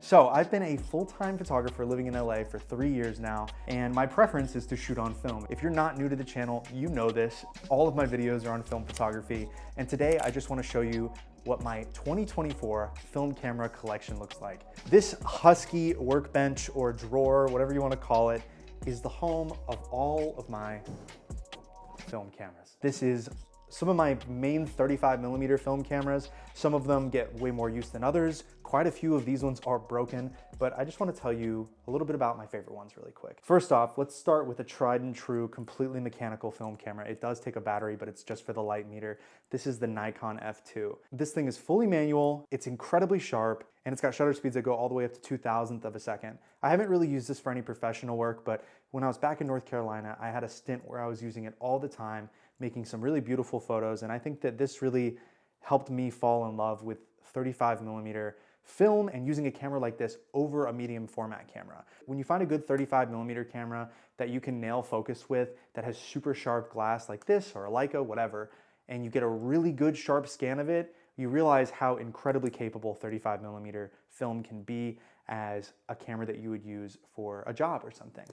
So I've been a full-time photographer living in LA for 3 years now, and my preference is to shoot on film. If you're not new to the channel, you know this. All of my videos are on film photography, and today I just want to show you what my 2024 film camera collection looks like. This Husky workbench or drawer, whatever you want to call it, is the home of all of my film cameras. This is some of my main 35mm film cameras. Some of them get way more use than others. Quite a few of these ones are broken, but I just want to tell you a little bit about my favorite ones really quick. First off, let's start with a tried and true, completely mechanical film camera. It does take a battery, but it's just for the light meter. This is the Nikon F2. This thing is fully manual, it's incredibly sharp, and it's got shutter speeds that go all the way up to 2,000th of a second. I haven't really used this for any professional work, but when I was back in North Carolina, I had a stint where I was using it all the time, making some really beautiful photos, and I think that this really helped me fall in love with 35mm film and using a camera like this over a medium format camera. When you find a good 35mm camera that you can nail focus with, that has super sharp glass like this or a Leica, whatever, and you get a really good sharp scan of it, you realize how incredibly capable 35mm film can be as a camera that you would use for a job or something.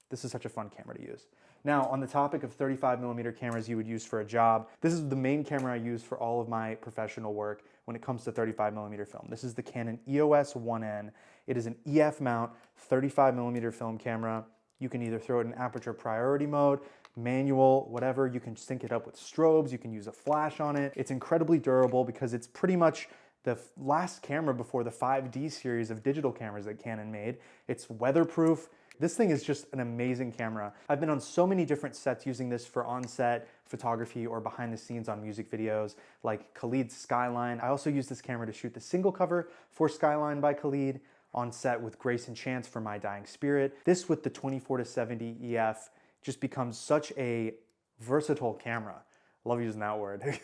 This is such a fun camera to use. Now, on the topic of 35mm cameras you would use for a job, this is the main camera I use for all of my professional work when it comes to 35mm film. This is the Canon EOS 1N. It is an EF mount 35mm film camera. You can either throw it in aperture priority mode, manual, whatever. You can sync it up with strobes. You can use a flash on it. It's incredibly durable because it's pretty much the last camera before the 5D series of digital cameras that Canon made. It's weatherproof. This thing is just an amazing camera. I've been on so many different sets using this for on-set photography or behind the scenes on music videos like Khalid's Skyline. I also use this camera to shoot the single cover for Skyline by Khalid, on set with Grace and Chance for My Dying Spirit. This with the 24-70 EF just becomes such a versatile camera. I love using that word.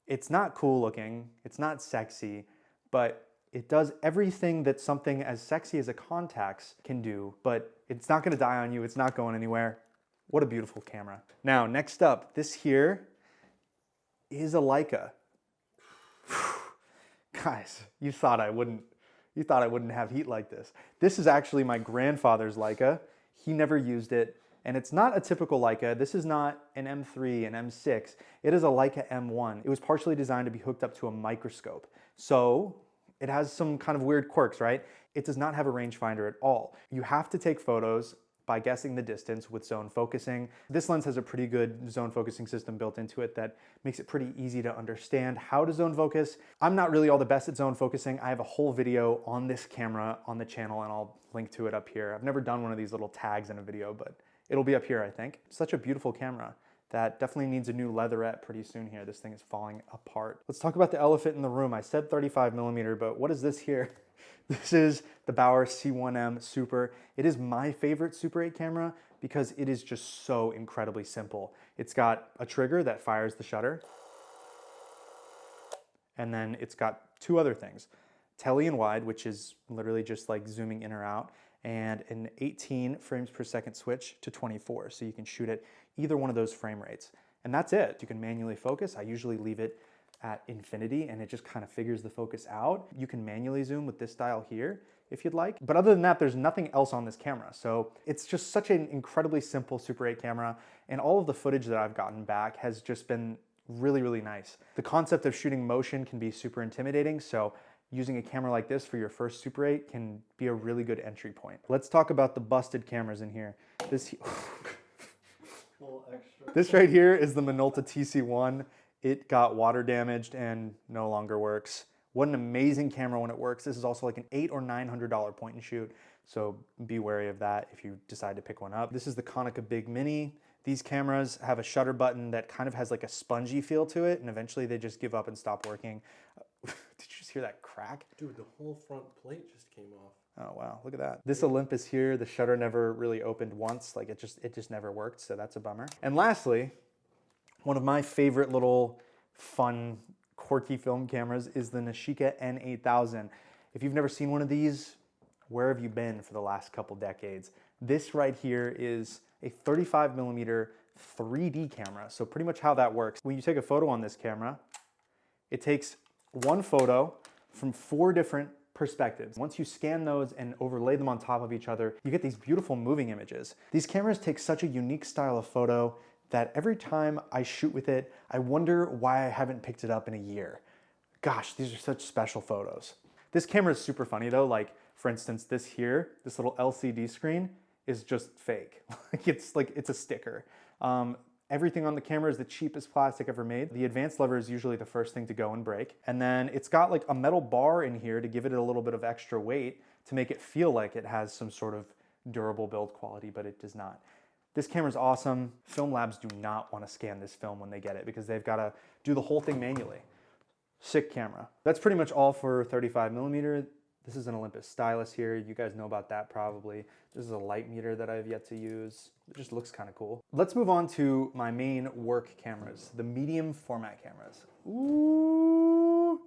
It's not cool looking, it's not sexy, but it does everything that something as sexy as a Contax can do, but it's not gonna die on you, it's not going anywhere. What a beautiful camera. Now, next up, this here is a Leica. Guys, you thought I wouldn't have heat like this. This is actually my grandfather's Leica. He never used it, and it's not a typical Leica. This is not an M3, an M6. It is a Leica M1. It was partially designed to be hooked up to a microscope. So it has some kind of weird quirks, right? It does not have a rangefinder at all. You have to take photos by guessing the distance with zone focusing. This lens has a pretty good zone focusing system built into it that makes it pretty easy to understand how to zone focus. I'm not really all the best at zone focusing. I have a whole video on this camera on the channel and I'll link to it up here. I've never done one of these little tags in a video, but it'll be up here, I think. Such a beautiful camera that definitely needs a new leatherette pretty soon here. This thing is falling apart. Let's talk about the elephant in the room. I said 35mm, but what is this here? This is the Bauer C1M Super. It is my favorite Super 8 camera because it is just so incredibly simple. It's got a trigger that fires the shutter, and then it's got two other things. Tele and wide, which is literally just like zooming in or out, and an 18 frames per second switch to 24. So you can shoot at either one of those frame rates. And that's it. You can manually focus. I usually leave it at infinity and it just kind of figures the focus out. You can manually zoom with this dial here if you'd like. But other than that, there's nothing else on this camera. So it's just such an incredibly simple Super 8 camera. And all of the footage that I've gotten back has just been really, really nice. The concept of shooting motion can be super intimidating. So using a camera like this for your first Super 8 can be a really good entry point. Let's talk about the busted cameras in here. This right here is the Minolta TC1. It got water damaged and no longer works. What an amazing camera when it works. This is also like an $800 or $900 point and shoot, so be wary of that if you decide to pick one up. This is the Konica Big Mini. These cameras have a shutter button that kind of has like a spongy feel to it, and eventually they just give up and stop working. Did you just hear that crack? Dude, the whole front plate just came off. Oh wow, look at that. This Olympus here, the shutter never really opened once, like it just never worked, so that's a bummer. And lastly, one of my favorite little fun, quirky film cameras is the Nishika N8000. If you've never seen one of these, where have you been for the last couple decades? This right here is a 35mm 3D camera. So pretty much how that works. When you take a photo on this camera, it takes one photo from 4 different perspectives. Once you scan those and overlay them on top of each other, you get these beautiful moving images. These cameras take such a unique style of photo that every time I shoot with it, I wonder why I haven't picked it up in a year. Gosh, these are such special photos. This camera is super funny though. Like, for instance, this little LCD screen is just fake. It's a sticker. Everything on the camera is the cheapest plastic ever made. The advanced lever is usually the first thing to go and break. And then it's got like a metal bar in here to give it a little bit of extra weight to make it feel like it has some sort of durable build quality, but it does not. This camera's awesome. Film labs do not want to scan this film when they get it because they've got to do the whole thing manually. Sick camera. That's pretty much all for 35mm. This is an Olympus stylus here. You guys know about that probably. This is a light meter that I've yet to use. It just looks kind of cool. Let's move on to my main work cameras, the medium format cameras. Ooh.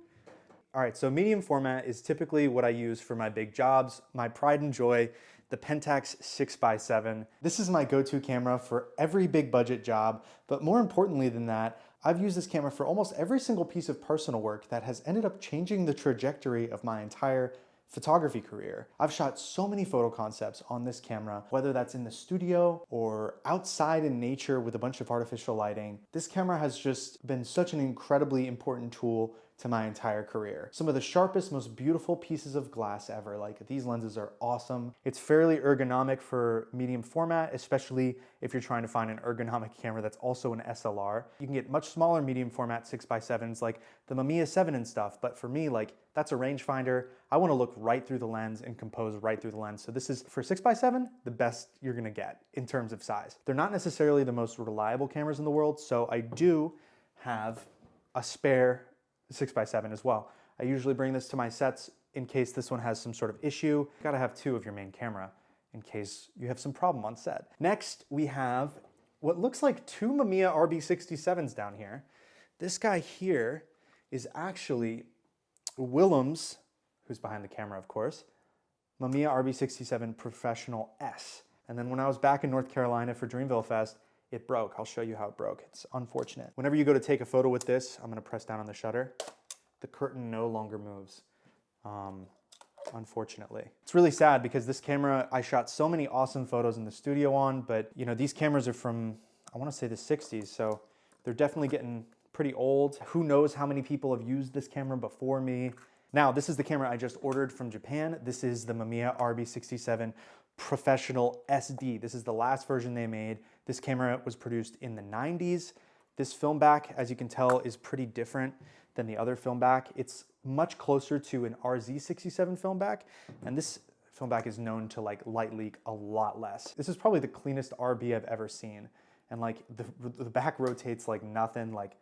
All right, so medium format is typically what I use for my big jobs. My pride and joy, the Pentax 6x7. This is my go-to camera for every big budget job, but more importantly than that, I've used this camera for almost every single piece of personal work that has ended up changing the trajectory of my entire photography career. I've shot so many photo concepts on this camera, whether that's in the studio or outside in nature with a bunch of artificial lighting. This camera has just been such an incredibly important tool to my entire career. Some of the sharpest, most beautiful pieces of glass ever. Like, these lenses are awesome. It's fairly ergonomic for medium format, especially if you're trying to find an ergonomic camera that's also an SLR. You can get much smaller medium format 6x7s like the Mamiya 7 and stuff, but for me, like, that's a rangefinder. I want to look right through the lens and compose right through the lens. So this is, for 6x7, the best you're gonna get in terms of size. They're not necessarily the most reliable cameras in the world, so I do have a spare 6x7 as well. I usually bring this to my sets in case this one has some sort of issue. You gotta have two of your main camera in case you have some problem on set. Next, we have what looks like two Mamiya RB67s down here. This guy here is actually Willem's, who's behind the camera, of course, Mamiya RB67 Professional S. And then when I was back in North Carolina for Dreamville Fest, it broke. I'll show you how it broke. It's unfortunate. Whenever you go to take a photo with this, I'm gonna press down on the shutter. The curtain no longer moves, unfortunately. It's really sad because this camera, I shot so many awesome photos in the studio on, but you know, these cameras are from, I wanna say the 60s, so they're definitely getting pretty old. Who knows how many people have used this camera before me. Now, this is the camera I just ordered from Japan. This is the Mamiya RB67 Professional SD. This is the last version they made. This camera was produced in the 90s. This film back, as you can tell, is pretty different than the other film back. It's much closer to an RZ67 film back, and this film back is known to like light leak a lot less. This is probably the cleanest RB I've ever seen. And like the back rotates like nothing. Like,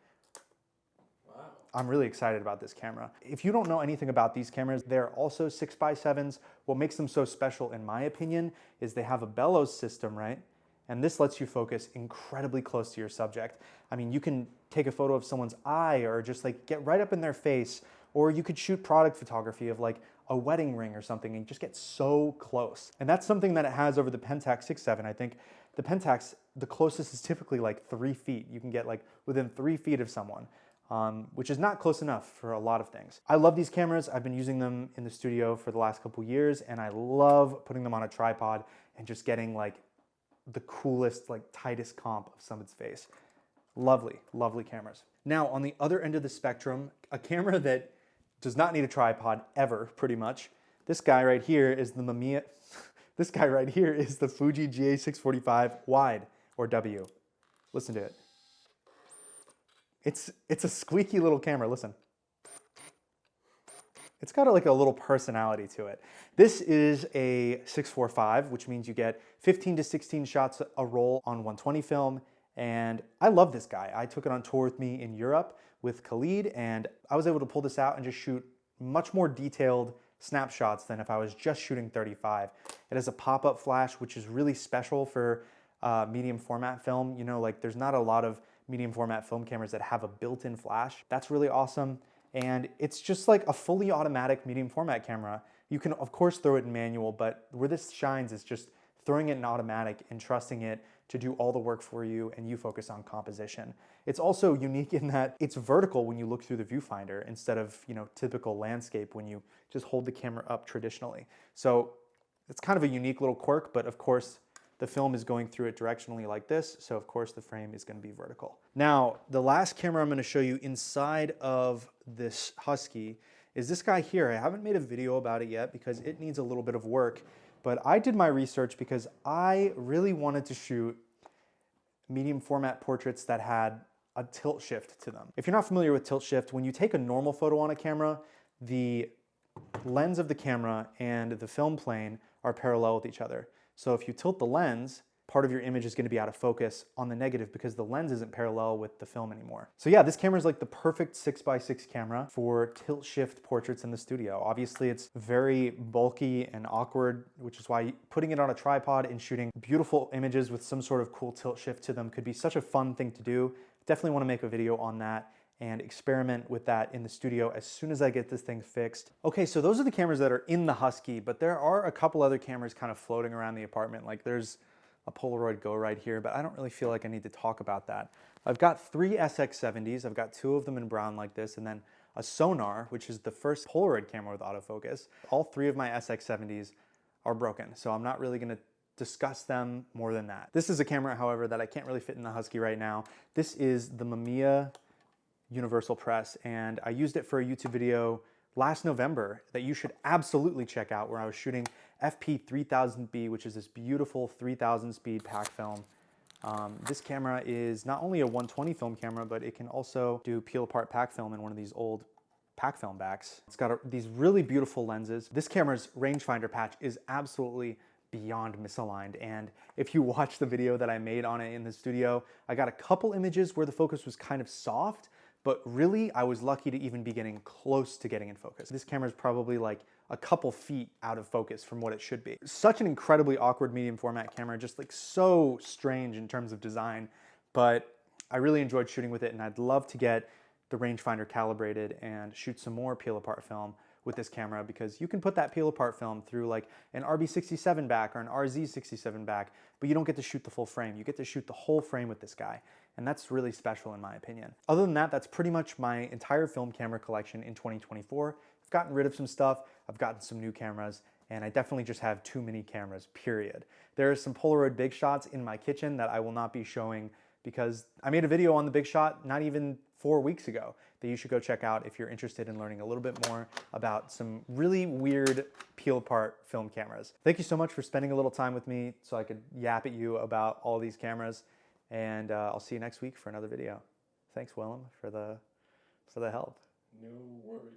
I'm really excited about this camera. If you don't know anything about these cameras, they're also 6x7s. What makes them so special, in my opinion, is they have a bellows system, right? And this lets you focus incredibly close to your subject. I mean, you can take a photo of someone's eye or just like get right up in their face, or you could shoot product photography of like a wedding ring or something and just get so close. And that's something that it has over the Pentax 6.7. I think the Pentax, the closest is typically like 3 feet. You can get like within 3 feet of someone. Which is not close enough for a lot of things. I love these cameras. I've been using them in the studio for the last couple years, and I love putting them on a tripod and just getting like the coolest, like tightest comp of someone's face. Lovely, lovely cameras. Now, on the other end of the spectrum, a camera that does not need a tripod ever, pretty much. This guy right here is the Mamiya, this guy right here is the Fuji GA645 wide, or W. Listen to it. It's a squeaky little camera, listen. It's got like a little personality to it. This is a 645, which means you get 15 to 16 shots a roll on 120 film, and I love this guy. I took it on tour with me in Europe with Khalid, and I was able to pull this out and just shoot much more detailed snapshots than if I was just shooting 35. It has a pop-up flash, which is really special for medium format film. You know, like there's not a lot of medium format film cameras that have a built-in flash. That's really awesome. And it's just like a fully automatic medium format camera. You can of course throw it in manual, but where this shines is just throwing it in automatic and trusting it to do all the work for you, and you focus on composition. It's also unique in that it's vertical when you look through the viewfinder instead of, typical landscape when you just hold the camera up traditionally. So it's kind of a unique little quirk, but of course the film is going through it directionally like this, so of course the frame is going to be vertical. Now, the last camera I'm going to show you inside of this Husky is this guy here. I haven't made a video about it yet because it needs a little bit of work, but I did my research because I really wanted to shoot medium format portraits that had a tilt shift to them. If you're not familiar with tilt shift, when you take a normal photo on a camera, the lens of the camera and the film plane are parallel with each other. So if you tilt the lens, part of your image is going to be out of focus on the negative because the lens isn't parallel with the film anymore. So yeah, this camera is like the perfect 6x6 camera for tilt shift portraits in the studio. Obviously it's very bulky and awkward, which is why putting it on a tripod and shooting beautiful images with some sort of cool tilt shift to them could be such a fun thing to do. Definitely want to make a video on that and experiment with that in the studio as soon as I get this thing fixed. Okay, so those are the cameras that are in the Husky, but there are a couple other cameras kind of floating around the apartment. Like there's a Polaroid Go right here, but I don't really feel like I need to talk about that. I've got 3 SX70s. I've got 2 of them in brown like this, and then a Sonar, which is the first Polaroid camera with autofocus. All 3 of my SX70s are broken, so I'm not really gonna discuss them more than that. This is a camera, however, that I can't really fit in the Husky right now. This is the Mamiya Universal Press, and I used it for a YouTube video last November that you should absolutely check out, where I was shooting FP3000B, which is this beautiful 3000 speed pack film. This camera is not only a 120 film camera, but it can also do peel apart pack film in one of these old pack film backs. It's got these really beautiful lenses. This camera's rangefinder patch is absolutely beyond misaligned, and if you watch the video that I made on it in the studio, I got a couple images where the focus was kind of soft, but really I was lucky to even be getting close to getting in focus. This camera is probably like a couple feet out of focus from what it should be. Such an incredibly awkward medium format camera, just like so strange in terms of design, but I really enjoyed shooting with it, and I'd love to get the rangefinder calibrated and shoot some more peel apart film with this camera, because you can put that peel apart film through like an RB67 back or an RZ67 back, but you don't get to shoot the full frame. You get to shoot the whole frame with this guy, and that's really special in my opinion. Other than that, that's pretty much my entire film camera collection in 2024. I've gotten rid of some stuff, I've gotten some new cameras, and I definitely just have too many cameras, period. There are some Polaroid Big Shots in my kitchen that I will not be showing because I made a video on the Big Shot not even 4 weeks ago that you should go check out if you're interested in learning a little bit more about some really weird peel apart film cameras. Thank you so much for spending a little time with me so I could yap at you about all these cameras, and I'll see you next week for another video. Thanks, Willem, for the help. No worries.